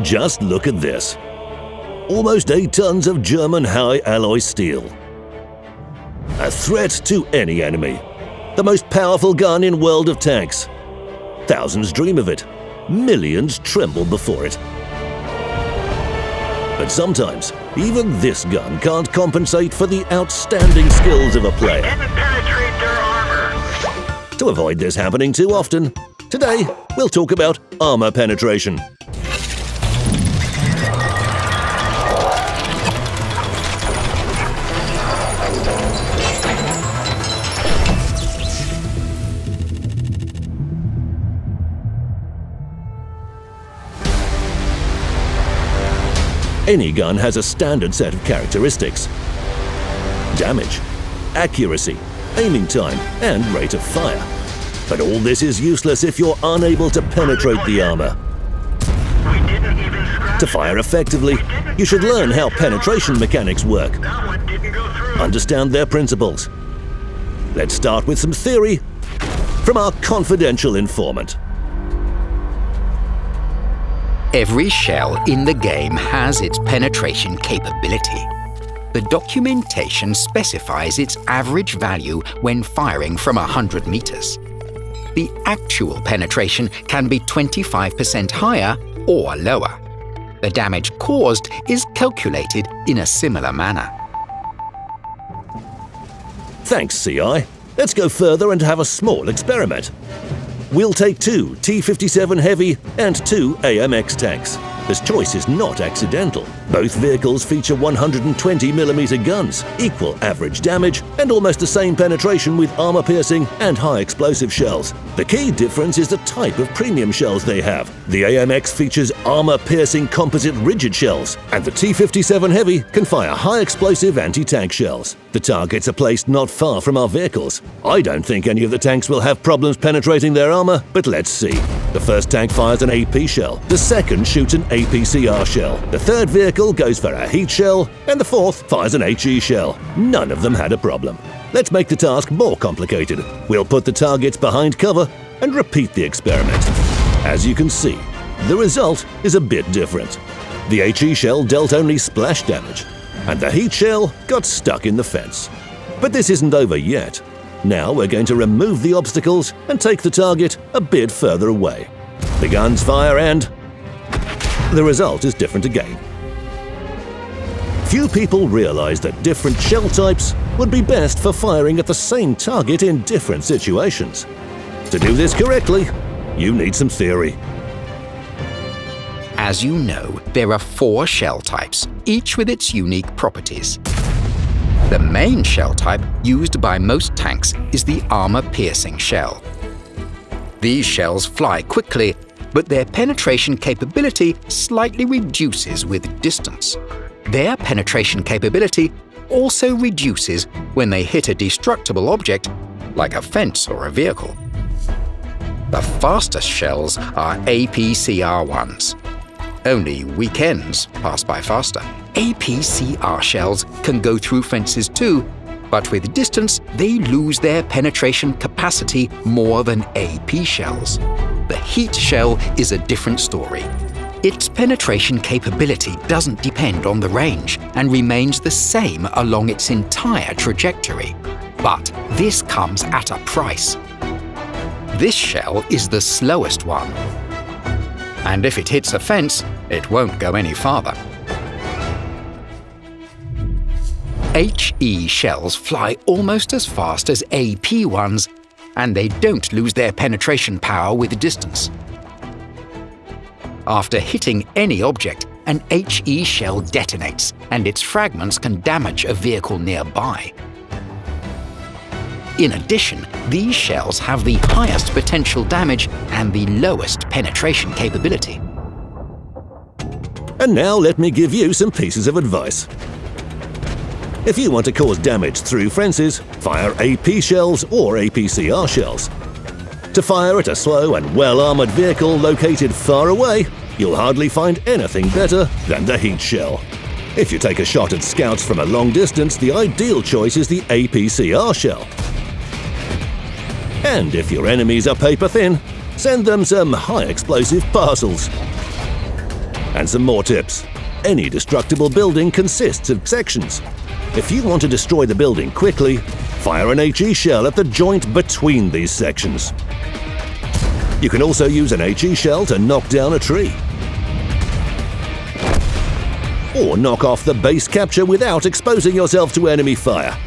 Just look at this. Almost 8 tons of German high alloy steel. A threat to any enemy. The most powerful gun in World of Tanks. Thousands dream of it. Millions tremble before it. But sometimes, even this gun can't compensate for the outstanding skills of a player. Didn't penetrate their armor. To avoid this happening too often, today we'll talk about armor penetration. Any gun has a standard set of characteristics: damage, accuracy, aiming time, and rate of fire. But all this is useless if you're unable to penetrate the armor. We didn't even scratch. To fire effectively, you should learn how penetration mechanics work. That one didn't go through. Understand their principles. Let's start with some theory from our confidential informant. Every shell in the game has its penetration capability. The documentation specifies its average value when firing from 100 meters. The actual penetration can be 25% higher or lower. The damage caused is calculated in a similar manner. Thanks, CI. Let's go further and have a small experiment. We'll take 2 T-57 Heavy and 2 AMX tanks. This choice is not accidental. Both vehicles feature 120mm guns, equal average damage, and almost the same penetration with armor-piercing and high-explosive shells. The key difference is the type of premium shells they have. The AMX features armor-piercing composite rigid shells, and the T-57 Heavy can fire high-explosive anti-tank shells. The targets are placed not far from our vehicles. I don't think any of the tanks will have problems penetrating their armor, but let's see. The first tank fires an AP shell, the second shoots an APCR shell, the third vehicle goes for a heat shell, and the fourth fires an HE shell. None of them had a problem. Let's make the task more complicated. We'll put the targets behind cover and repeat the experiment. As you can see, the result is a bit different. The HE shell dealt only splash damage, and the heat shell got stuck in the fence. But this isn't over yet. Now we're going to remove the obstacles and take the target a bit further away. The guns fire and the result is different again. Few people realize that different shell types would be best for firing at the same target in different situations. To do this correctly, you need some theory. As you know, there are 4 shell types, each with its unique properties. The main shell type used by most tanks is the armor-piercing shell. These shells fly quickly, but their penetration capability slightly reduces with distance. Their penetration capability also reduces when they hit a destructible object, like a fence or a vehicle. The fastest shells are APCR ones. Only weekends pass by faster. APCR shells can go through fences too, but with distance they lose their penetration capacity more than AP shells. The heat shell is a different story. Its penetration capability doesn't depend on the range and remains the same along its entire trajectory. But this comes at a price. This shell is the slowest one. And if it hits a fence, it won't go any farther. HE shells fly almost as fast as AP ones, and they don't lose their penetration power with distance. After hitting any object, an HE shell detonates, and its fragments can damage a vehicle nearby. In addition, these shells have the highest potential damage and the lowest penetration capability. And now let me give you some pieces of advice. If you want to cause damage through fences, fire AP shells or APCR shells. To fire at a slow and well-armored vehicle located far away, you'll hardly find anything better than the heat shell. If you take a shot at scouts from a long distance, the ideal choice is the APCR shell. And if your enemies are paper thin, send them some high-explosive parcels. And some more tips. Any destructible building consists of sections. If you want to destroy the building quickly, fire an HE shell at the joint between these sections. You can also use an HE shell to knock down a tree. Or knock off the base capture without exposing yourself to enemy fire.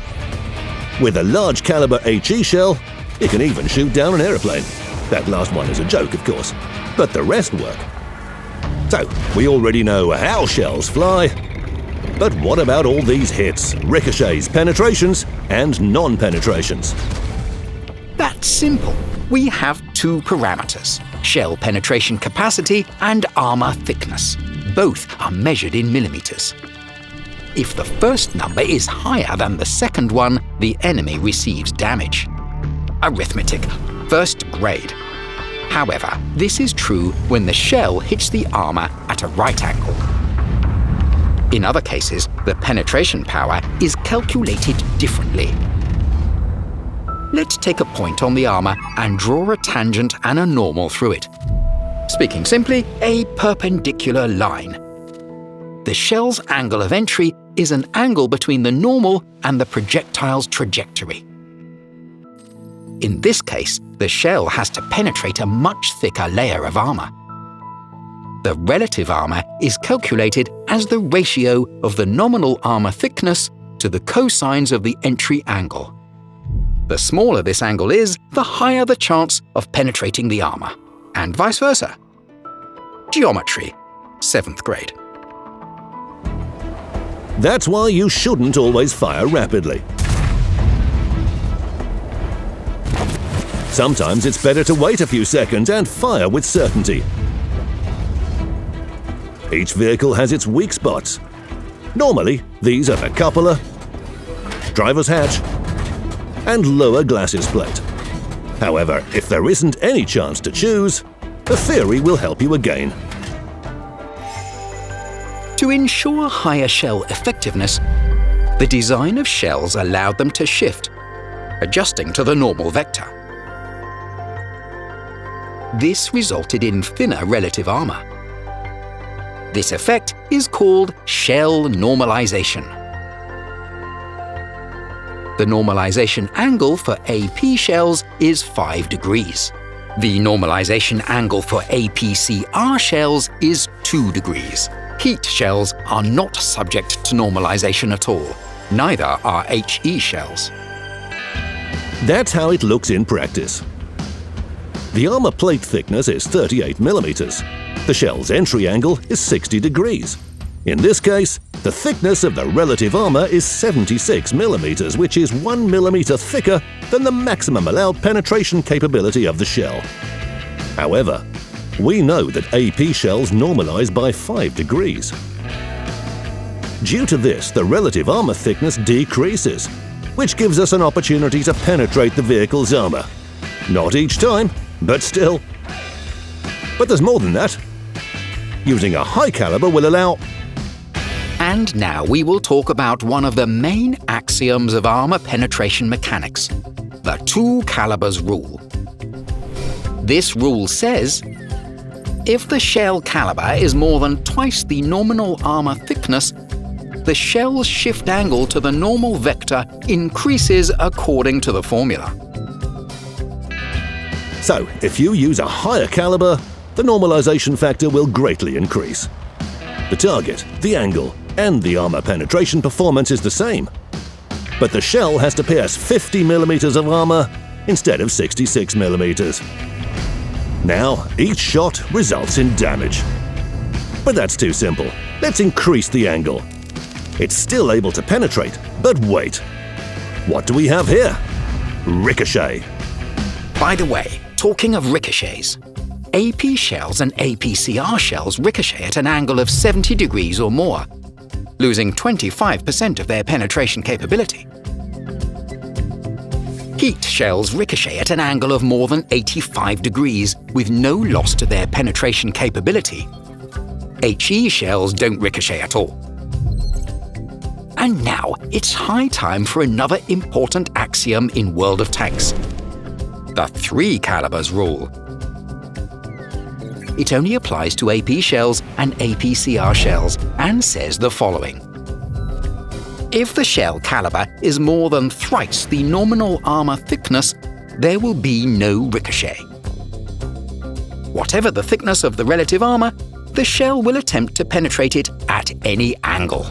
With a large caliber HE shell, you can even shoot down an aeroplane. That last one is a joke, of course, but the rest work. So, we already know how shells fly, but what about all these hits, ricochets, penetrations, and non-penetrations? That's simple. We have two parameters: shell penetration capacity and armor thickness. Both are measured in millimeters. If the first number is higher than the second one, the enemy receives damage. Arithmetic, first grade. However, this is true when the shell hits the armor at a right angle. In other cases, the penetration power is calculated differently. Let's take a point on the armor and draw a tangent and a normal through it. Speaking simply, a perpendicular line. The shell's angle of entry is an angle between the normal and the projectile's trajectory. In this case, the shell has to penetrate a much thicker layer of armor. The relative armor is calculated as the ratio of the nominal armor thickness to the cosines of the entry angle. The smaller this angle is, the higher the chance of penetrating the armor, and vice versa. Geometry, 7th grade. That's why you shouldn't always fire rapidly. Sometimes it's better to wait a few seconds and fire with certainty. Each vehicle has its weak spots. Normally, these are the cupola, driver's hatch, and lower glacis plate. However, if there isn't any chance to choose, the theory will help you again. To ensure higher shell effectiveness, the design of shells allowed them to shift, adjusting to the normal vector. This resulted in thinner relative armor. This effect is called shell normalization. The normalization angle for AP shells is 5 degrees. The normalization angle for APCR shells is 2 degrees. Heat shells are not subject to normalization at all. Neither are HE shells. That's how it looks in practice. The armor plate thickness is 38 millimeters. The shell's entry angle is 60 degrees. In this case, the thickness of the relative armor is 76 millimeters, which is 1 millimeter thicker than the maximum allowed penetration capability of the shell. However, we know that AP shells normalize by 5 degrees. Due to this, the relative armor thickness decreases, which gives us an opportunity to penetrate the vehicle's armor. Not each time, but still. But there's more than that. Using a high caliber will allow... And now we will talk about one of the main axioms of armor penetration mechanics, the 2 calibers rule. This rule says, if the shell caliber is more than twice the nominal armor thickness, the shell's shift angle to the normal vector increases according to the formula. So, if you use a higher caliber, the normalization factor will greatly increase. The target, the angle, and the armor penetration performance is the same. But the shell has to pierce 50 millimeters of armor instead of 66 millimeters. Now, each shot results in damage. But that's too simple. Let's increase the angle. It's still able to penetrate, but wait. What do we have here? Ricochet. By the way, talking of ricochets, AP shells and APCR shells ricochet at an angle of 70 degrees or more, losing 25% of their penetration capability. Heat shells ricochet at an angle of more than 85 degrees with no loss to their penetration capability. HE shells don't ricochet at all. And now it's high time for another important axiom in World of Tanks, the 3 calibers rule. it only applies to AP shells and APCR shells and says the following. If the shell caliber is more than thrice the nominal armor thickness, there will be no ricochet. Whatever the thickness of the relative armor, the shell will attempt to penetrate it at any angle.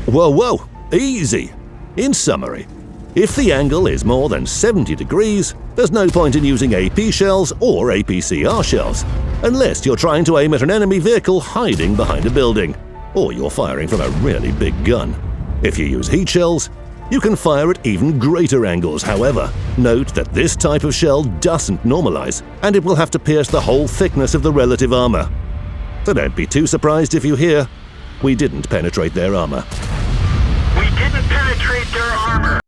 Whoa, easy. In summary, if the angle is more than 70 degrees, there's no point in using AP shells or APCR shells, unless you're trying to aim at an enemy vehicle hiding behind a building, or you're firing from a really big gun. If you use heat shells, you can fire at even greater angles. However, note that this type of shell doesn't normalize, and it will have to pierce the whole thickness of the relative armor. So don't be too surprised if you hear, "We didn't penetrate their armor." We didn't penetrate their armor.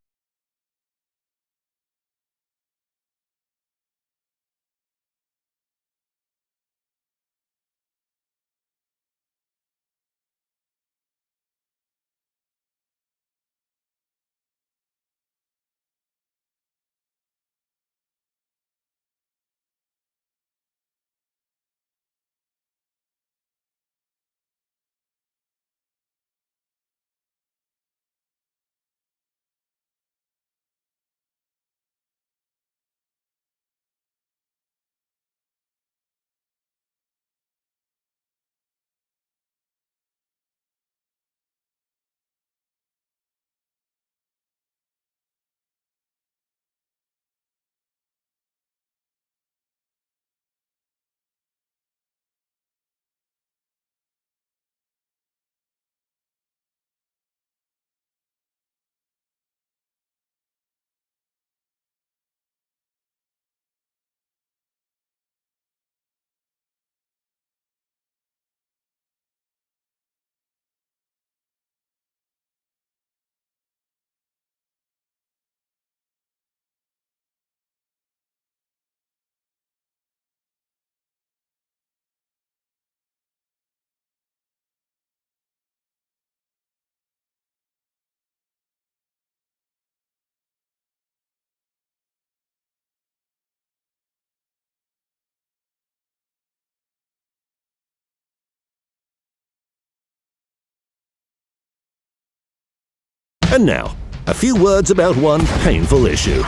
And now, a few words about one painful issue.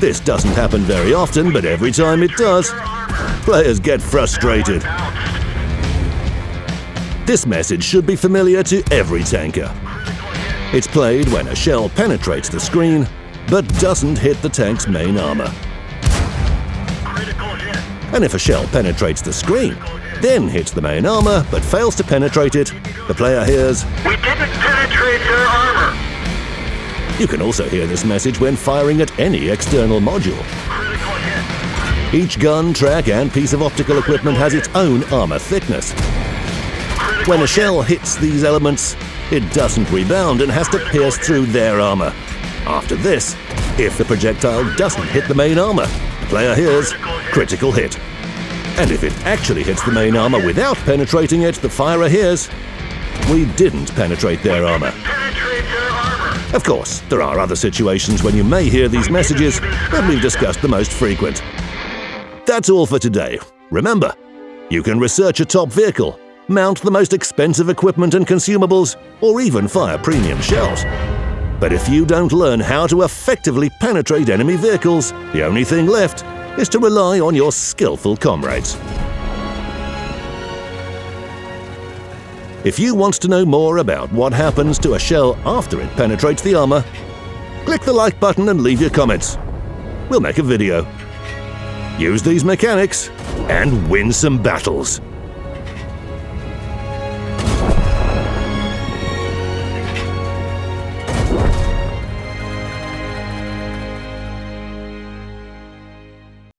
This doesn't happen very often, but every time it does, players get frustrated. This message should be familiar to every tanker. It's played when a shell penetrates the screen, but doesn't hit the tank's main armor. And if a shell penetrates the screen, then hits the main armor, but fails to penetrate it, the player hears, We didn't penetrate their armor. You can also hear this message when firing at any external module. Critical hit. Each gun, track, and piece of optical equipment has its own armor thickness. When a shell hits these elements, it doesn't rebound and has to pierce through their armor. After this, if the projectile doesn't hit the main armor, the player hears, critical hit. And if it actually hits the main armor without penetrating it, the firer hears, we didn't penetrate their armor. Penetrate their armor. Of course, there are other situations when you may hear these messages, but we've discussed the most frequent. That's all for today. Remember, you can research a top vehicle, mount the most expensive equipment and consumables, or even fire premium shells. But if you don't learn how to effectively penetrate enemy vehicles, the only thing left is to rely on your skillful comrades. If you want to know more about what happens to a shell after it penetrates the armor, click the like button and leave your comments. We'll make a video. Use these mechanics and win some battles.